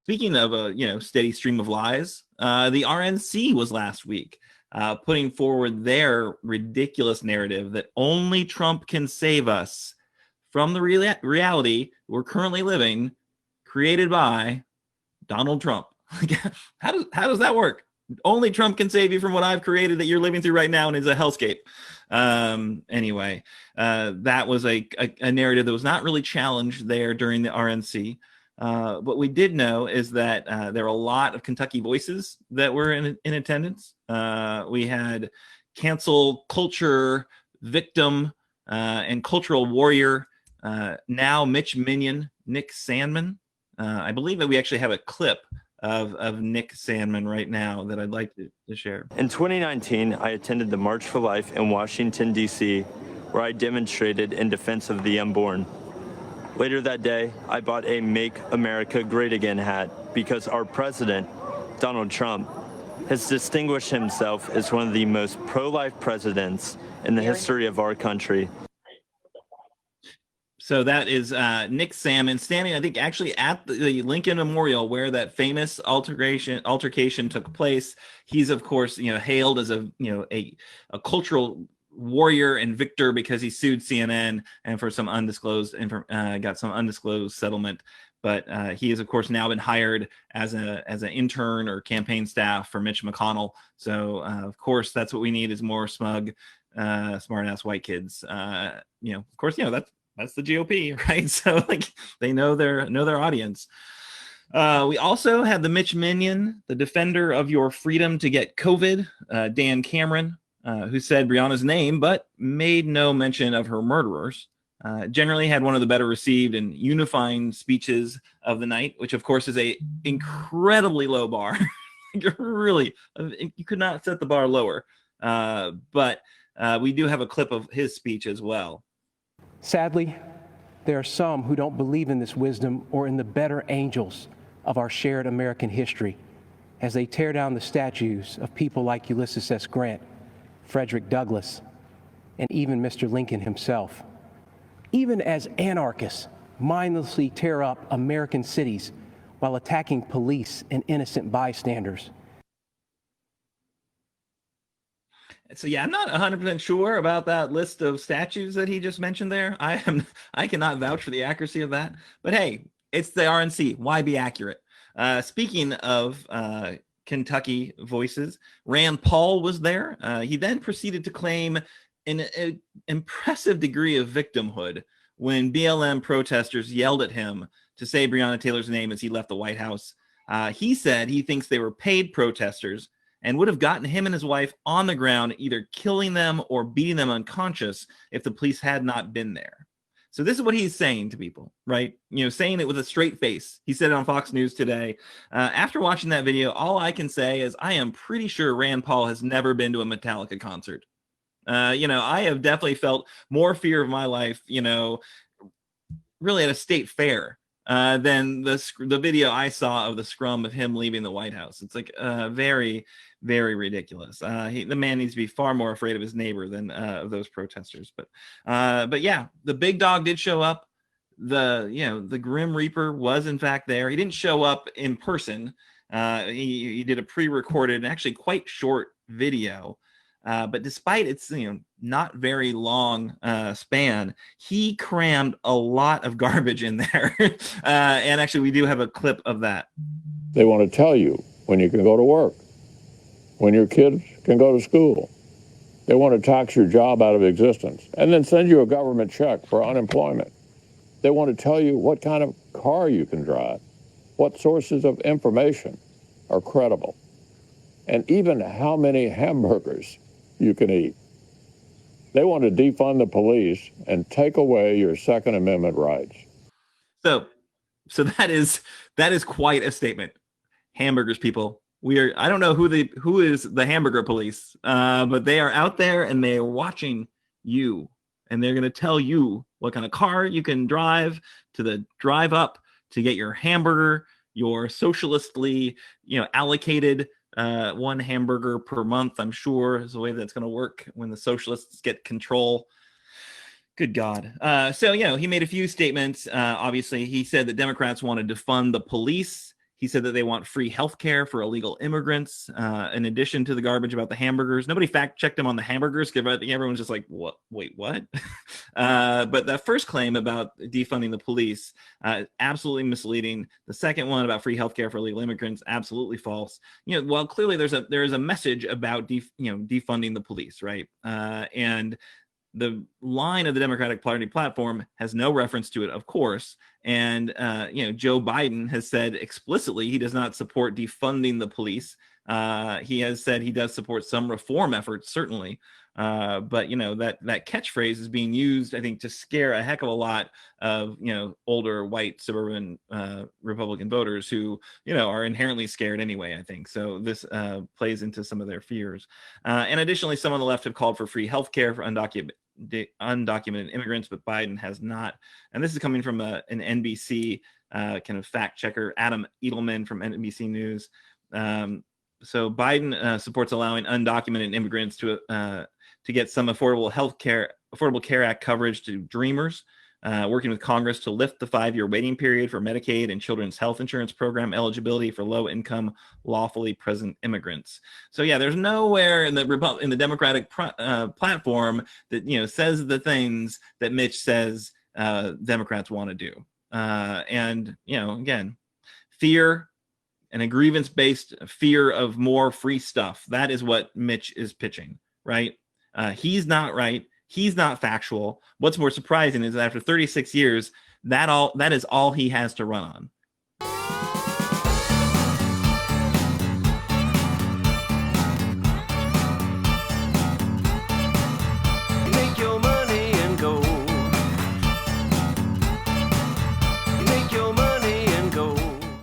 Speaking of a steady stream of lies, the RNC was last week putting forward their ridiculous narrative that only Trump can save us from the reality we're currently living, created by Donald Trump. How does that work? Only Trump can save you from what I've created that you're living through right now and is a hellscape. Anyway, that was a narrative that was not really challenged there during the RNC. What we did know is that there are a lot of Kentucky voices that were in attendance. We had cancel culture victim and cultural warrior, now Mitch minion, Nick Sandmann. I believe that we actually have a clip of Nick Sandmann right now that I'd like to share. In 2019, I attended the March for Life in Washington, D.C., where I demonstrated in defense of the unborn. Later that day, I bought a Make America Great Again hat because our president, Donald Trump, has distinguished himself as one of the most pro-life presidents in the history of our country. So that is Nick Sandmann standing, I think, actually at the Lincoln Memorial where that famous altercation took place. He's, of course, hailed as a cultural warrior and victor because he sued CNN and for some got some undisclosed settlement. But he has, of course, now been hired as an intern or campaign staff for Mitch McConnell. So, of course, that's what we need is more smug, smart-ass white kids. Of course, that's the GOP, right? So they know their audience. We also had the Mitch minion, the defender of your freedom to get COVID, Dan Cameron, who said Breonna's name, but made no mention of her murderers. Generally had one of the better received and unifying speeches of the night, which of course is a incredibly low bar. Really, you could not set the bar lower. But we do have a clip of his speech as well. Sadly, there are some who don't believe in this wisdom or in the better angels of our shared American history as they tear down the statues of people like Ulysses S. Grant, Frederick Douglass, and even Mr. Lincoln himself. Even as anarchists mindlessly tear up American cities while attacking police and innocent bystanders. So yeah, I'm not 100% sure about that list of statues that he just mentioned there. I cannot vouch for the accuracy of that. But hey, it's the RNC. Why be accurate? Speaking of Kentucky voices, Rand Paul was there. He then proceeded to claim an impressive degree of victimhood when BLM protesters yelled at him to say Breonna Taylor's name as he left the White House. He said he thinks they were paid protesters and would have gotten him and his wife on the ground, either killing them or beating them unconscious if the police had not been there. So this is what he's saying to people, right? Saying it with a straight face. He said it on Fox News today. After watching that video, all I can say is I am pretty sure Rand Paul has never been to a Metallica concert. I have definitely felt more fear of my life, really at a state fair than the video I saw of the scrum of him leaving the White House. It's very, very ridiculous. The man needs to be far more afraid of his neighbor than of those protesters. But yeah, the big dog did show up. The Grim Reaper was in fact there. He didn't show up in person. He did a pre-recorded and actually quite short video. But despite its not very long span, he crammed a lot of garbage in there. And actually, we do have a clip of that. They want to tell you when you can go to work, when your kids can go to school. They want to tax your job out of existence and then send you a government check for unemployment. They want to tell you what kind of car you can drive, what sources of information are credible, and even how many hamburgers you can eat. They want to defund the police and take away your Second Amendment rights. So that is quite a statement. Hamburgers, people. I don't know who is the hamburger police, but they are out there and they are watching you, and they're going to tell you what kind of car you can drive to drive up to get your hamburger, your socialistly, allocated one hamburger per month, I'm sure, is the way that's going to work when the socialists get control. Good God. So, he made a few statements. Obviously, he said that Democrats want to defund the police. He said that they want free health care for illegal immigrants, in addition to the garbage about the hamburgers. Nobody fact-checked him on the hamburgers because I think everyone's just like, what? Wait, what? But that first claim about defunding the police, absolutely misleading. The second one about free health care for illegal immigrants, absolutely false. Well, clearly there is a message about defunding the police, right? And the line of the Democratic Party platform has no reference to it, of course. And, Joe Biden has said explicitly he does not support defunding the police. He has said he does support some reform efforts, certainly. But, that catchphrase is being used, I think, to scare a heck of a lot of, older white suburban Republican voters who, are inherently scared anyway, I think. So this plays into some of their fears. And additionally, some on the left have called for free health care for undocumented immigrants, but Biden has not. And this is coming from an NBC kind of fact checker, Adam Edelman from NBC News. So Biden supports allowing undocumented immigrants to get some Affordable Care Act coverage to Dreamers, working with Congress to lift the 5-year waiting period for Medicaid and Children's Health Insurance Program eligibility for low-income, lawfully present immigrants. So there's nowhere in the Democratic platform that says the things that Mitch says Democrats want to do. And again, fear and a grievance-based fear of more free stuff. That is what Mitch is pitching, right? He's not right. He's not factual. What's more surprising is that after 36 years, that is all he has to run on.